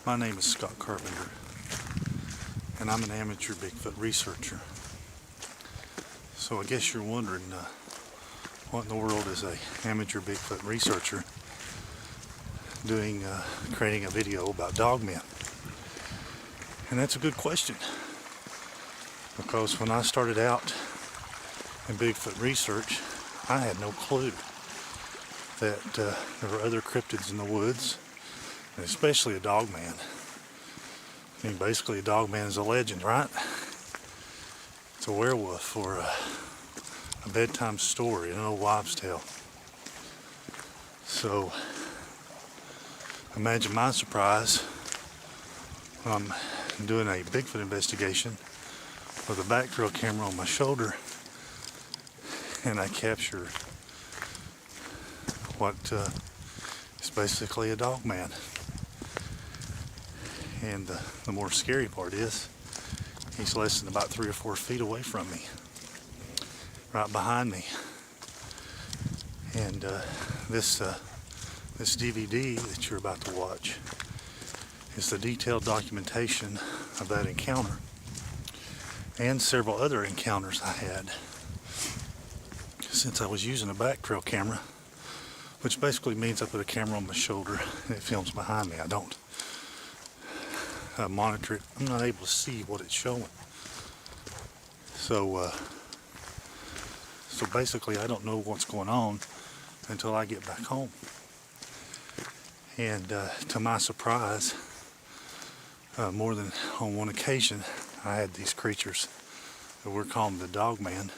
My name is Scott Carpenter, and I'm an amateur Bigfoot researcher. So I guess you're wondering, what in the world is a amateur Bigfoot researcher doing, creating a video about Dogman? And that's a good question, because when I started out in Bigfoot research, I had no clue that there were other cryptids in the woods, and especially a Dogman. I mean, basically a Dogman is a legend, right? It's a werewolf or a bedtime story, an old wives' tale. So imagine my surprise when I'm doing a Bigfoot investigation with a back trail camera on my shoulder, and I capture what is basically a Dogman. And the more scary part is, he's less than about 3 or 4 feet away from me, right behind me. And this DVD that you're about to watch is the detailed documentation of that encounter and several other encounters I had since I was using a back trail camera, which basically means I put a camera on my shoulder and it films behind me. I don't monitor it. I'm not able to see what it's showing. So basically I don't know what's going on until I get back home. And to my surprise, more than on one occasion, I had these creatures that we're calling the Dogman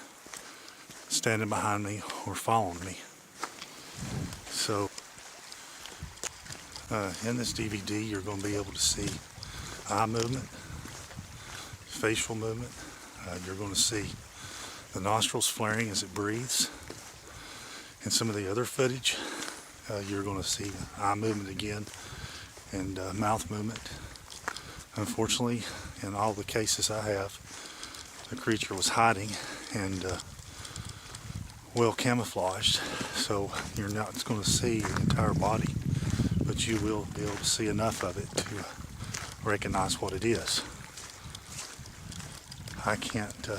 standing behind me or following me. So in this DVD you're going to be able to see eye movement, facial movement. You're going to see the nostrils flaring as it breathes. In some of the other footage, you're going to see eye movement again and mouth movement. Unfortunately, in all the cases I have, the creature was hiding and well camouflaged, so you're not going to see the entire body, but you will be able to see enough of it to recognize what it is. I can't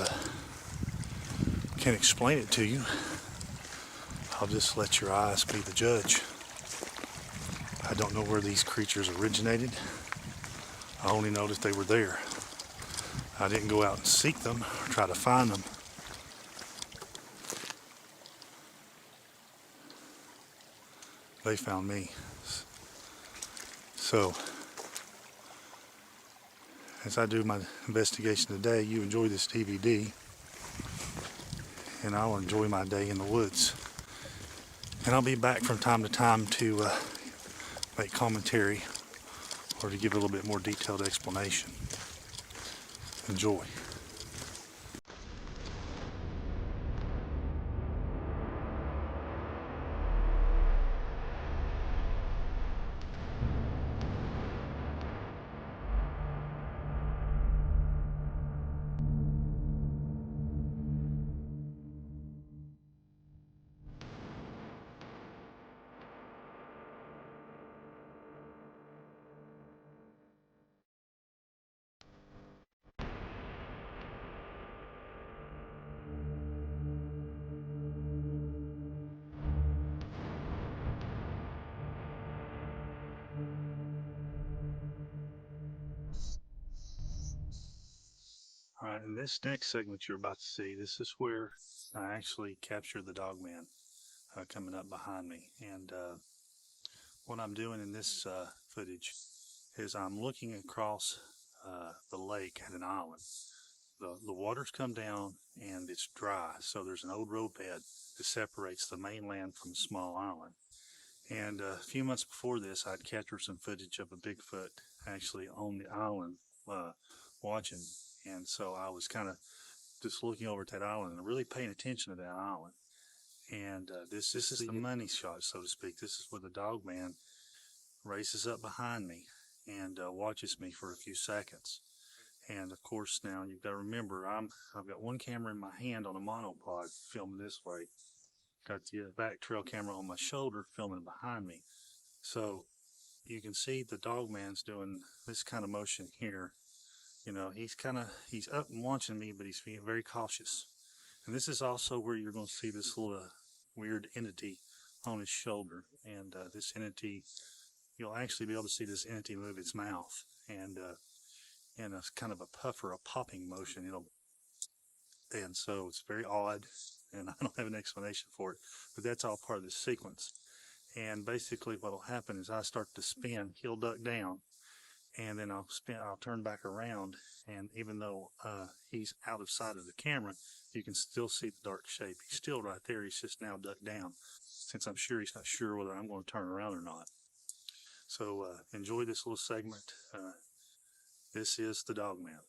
explain it to you. I'll just let your eyes be the judge. I don't know where these creatures originated. I only noticed they were there. I didn't go out and seek them or try to find them. They found me. So, as I do my investigation today, you enjoy this DVD, and I'll enjoy my day in the woods. And I'll be back from time to time to make commentary or to give a little bit more detailed explanation. Enjoy. Alright, in this next segment you're about to see, this is where I actually captured the Dogman coming up behind me. And what I'm doing in this footage is I'm looking across the lake at an island. The water's come down and it's dry, so there's an old road bed that separates the mainland from the small island. And a few months before this, I'd captured some footage of a Bigfoot actually on the island watching. And so I was kind of just looking over at that island and really paying attention to that island. And this is the money shot, so to speak. This is where the Dogman races up behind me and watches me for a few seconds. And of course, now you've got to remember, I've got one camera in my hand on a monopod filming this way. Got the back trail camera on my shoulder filming behind me. So you can see the Dogman's doing this kind of motion here. You know, he's up and watching me, but he's being very cautious. And this is also where you're going to see this little weird entity on his shoulder. And this entity, you'll actually be able to see this entity move its mouth. And a kind of a puff or a popping motion. And so it's very odd, and I don't have an explanation for it, but that's all part of this sequence. And basically what will happen is I start to spin, he'll duck down, and then I'll turn back around, and even though he's out of sight of the camera, you can still see the dark shape. He's still right there, he's just now ducked down, since I'm sure he's not sure whether I'm going to turn around or not. So enjoy this little segment. This is the Dogman.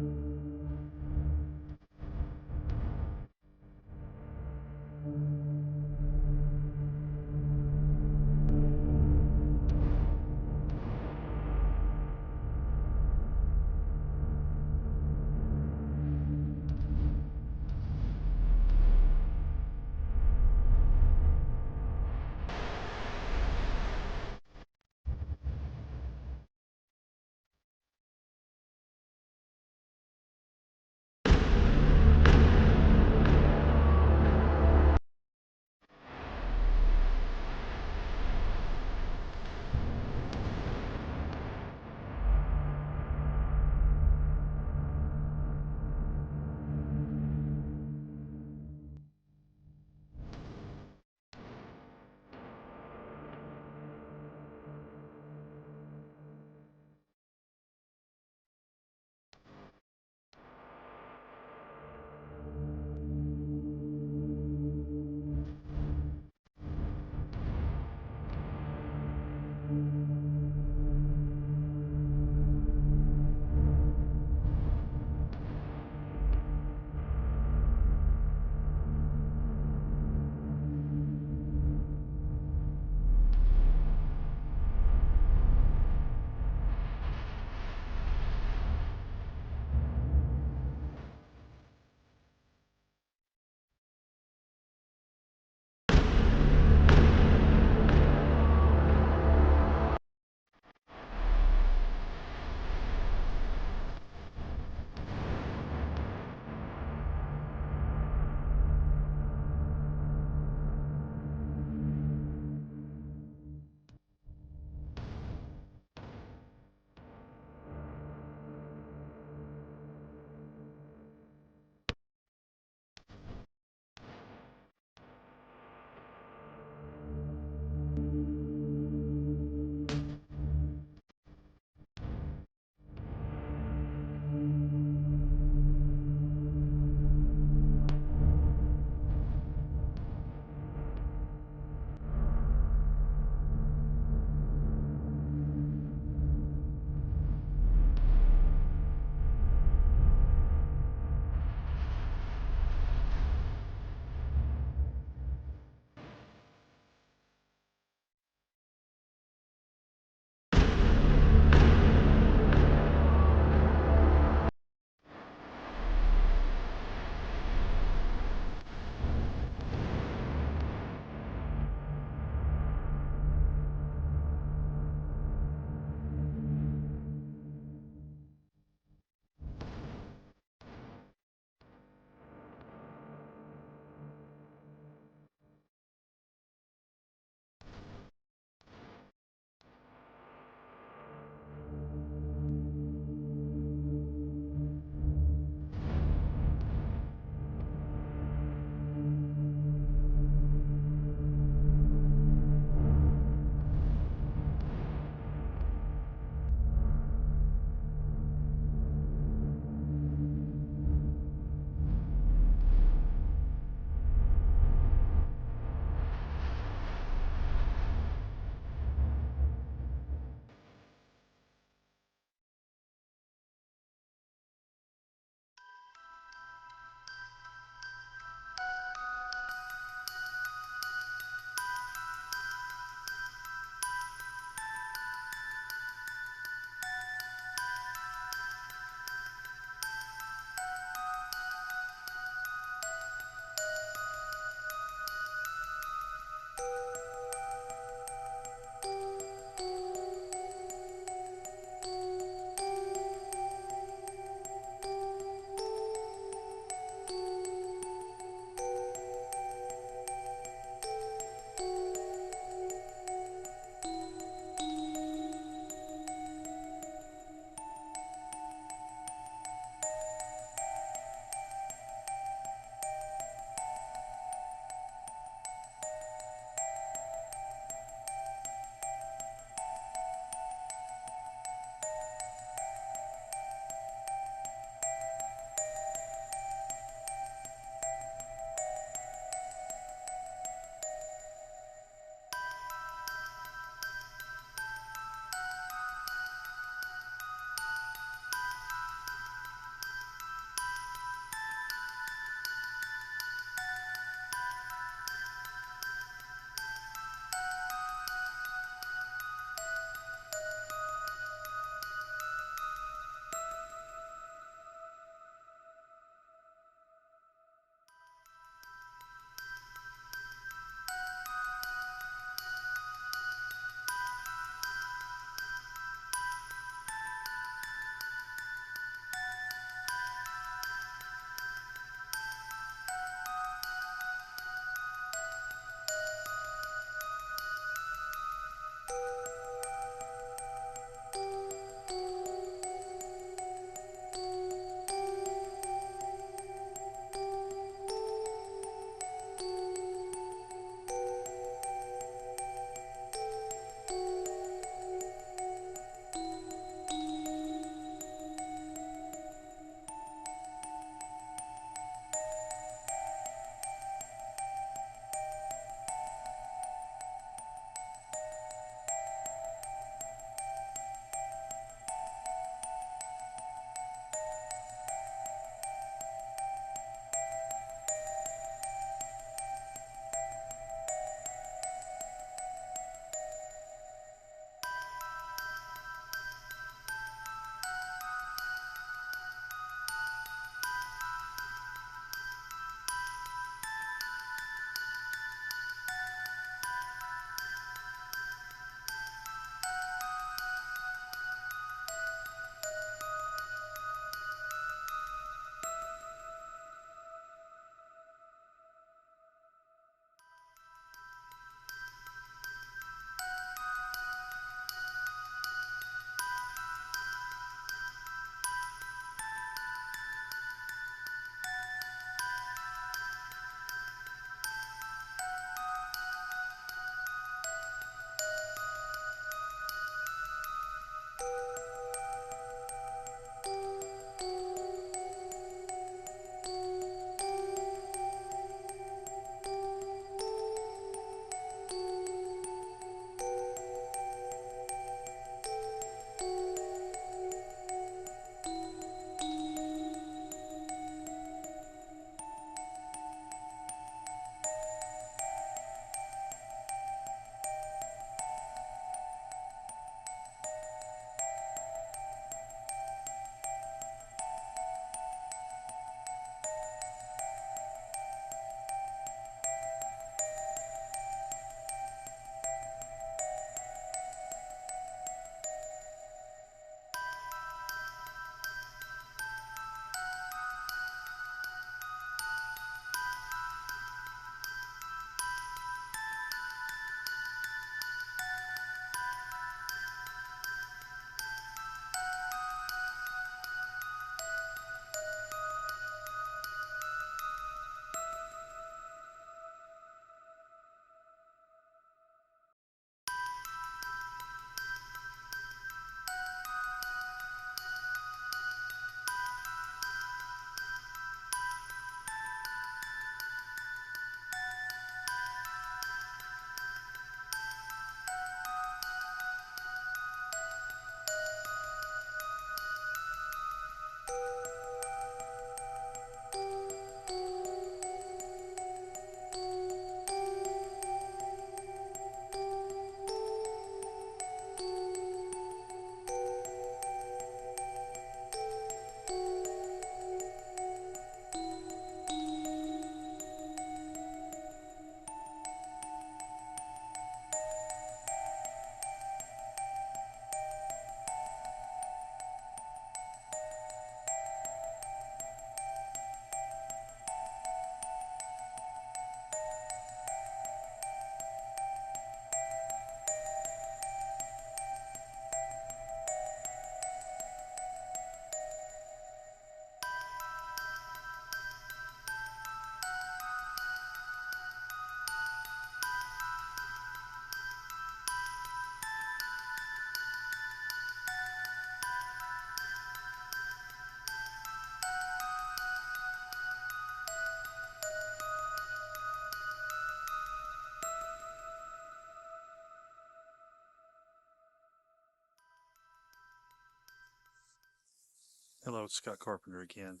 Hello, it's Scott Carpenter again.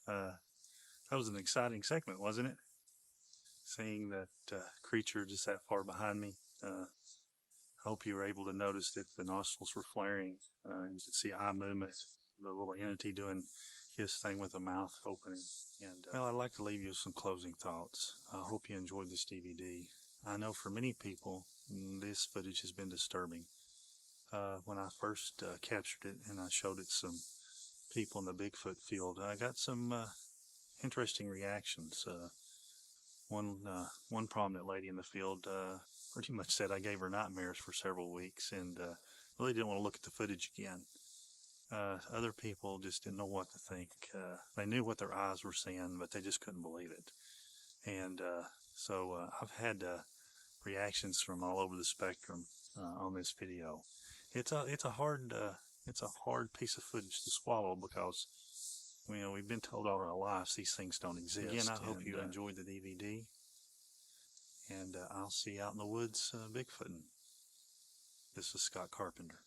That was an exciting segment, wasn't it? Seeing that creature just that far behind me. Hope you were able to notice that the nostrils were flaring. You could see eye movement, the little entity doing his thing with the mouth opening. And well, I'd like to leave you with some closing thoughts. I hope you enjoyed this DVD. I know for many people, this footage has been disturbing. When I first captured it and I showed it to some people in the Bigfoot field, I got some interesting reactions. One prominent lady in the field pretty much said I gave her nightmares for several weeks and really didn't want to look at the footage again. Other people just didn't know what to think. They knew what their eyes were seeing, but they just couldn't believe it. And so I've had reactions from all over the spectrum on this video. It's a hard piece of footage to swallow because we've been told all our lives these things don't exist. Again, I hope you enjoyed the DVD, and I'll see you out in the woods Bigfooting. This is Scott Carpenter.